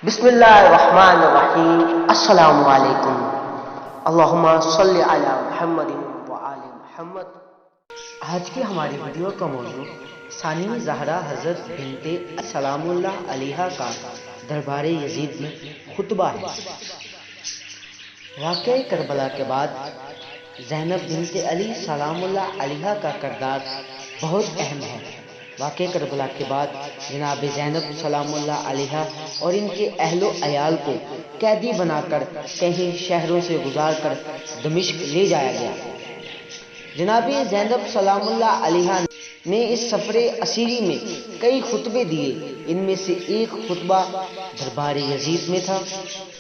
بسم اللہ الرحمن الرحیم۔ السلام علیکم۔ اللہم صلی علی محمد وآل محمد۔ آج کی ہماری ویڈیو کا موضوع ثانی زہرا حضرت بنت سلام اللہ علیہا کا دربار یزید میں خطبہ ہے۔ واقعہ کربلا کے بعد زینب بنت علی سلام اللہ علیہا کا کردار بہت اہم ہے۔ واقعہ کربلا کے بعد جناب زینب سلام اللہ علیہا اور ان کے اہل و عیال کو قیدی بنا کر کہیں شہروں سے گزار کر دمشق لے جایا گیا۔ جناب زینب سلام اللہ علیہا نے اس سفر اسیری میں کئی خطبے دیے۔ ان میں سے ایک خطبہ دربار یزید میں تھا۔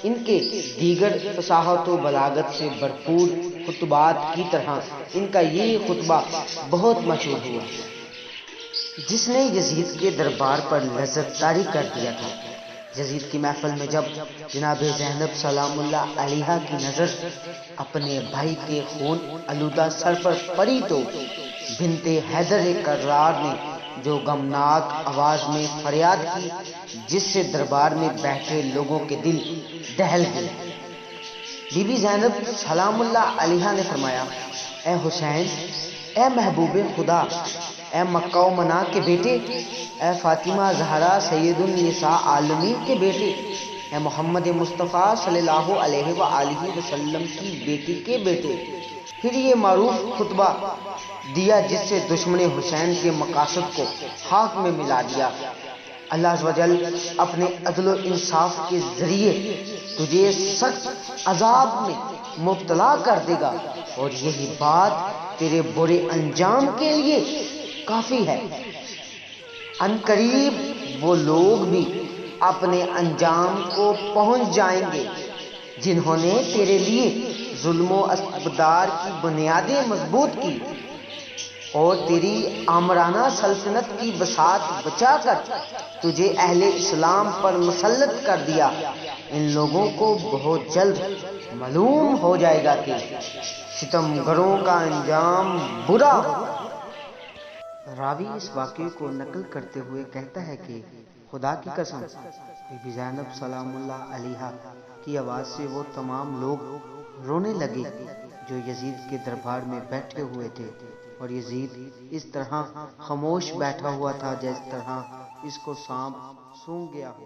ان کے دیگر فصاحت و بلاغت سے بھرپور خطبات کی طرح ان کا یہ خطبہ بہت مشہور ہوا، جس نے یزید کے دربار پر لذت طاری کر دیا تھا۔ یزید کی محفل میں جب جناب زینب سلام اللہ علیہا کی نظر اپنے بھائی کے خون آلودہ سر پر پڑی تو بنت حیدر کرار نے جو غمناک آواز میں فریاد کی، جس سے دربار میں بیٹھے لوگوں کے دل دہل گئے۔ بی بی زینب سلام اللہ علیہا نے فرمایا، اے حسین، اے محبوب خدا، اے مکہ و منا کے بیٹے، اے فاطمہ زہرا سید النساء عالمین کے بیٹے، اے محمد مصطفیٰ صلی اللہ علیہ وآلہ وسلم کی بیٹی کے بیٹے۔ پھر یہ معروف خطبہ دیا جس سے دشمن حسین کے مقاصد کو خاک میں ملا دیا۔ اللہ عز و جل اپنے عدل و انصاف کے ذریعے تجھے سخت عذاب میں مبتلا کر دے گا، اور یہی بات تیرے برے انجام کے لیے کافی ہے۔ ان قریب وہ لوگ بھی اپنے انجام کو پہنچ جائیں گے جنہوں نے تیرے لیے ظلم و استبداد کی بنیادیں مضبوط کی اور تیری آمرانہ سلطنت کی بساط بچا کر تجھے اہل اسلام پر مسلط کر دیا۔ ان لوگوں کو بہت جلد معلوم ہو جائے گا کہ ستمگروں کا انجام برا ہوگا۔ راوی اس واقعے کو نقل کرتے ہوئے کہتا ہے کہ خدا کی قسم، بی بی زینب سلام اللہ علیہا کی آواز سے وہ تمام لوگ رونے لگے جو یزید کے دربار میں بیٹھے ہوئے تھے، اور یزید اس طرح خاموش بیٹھا ہوا تھا جس طرح اس کو سانپ سونگھ گیا ہو۔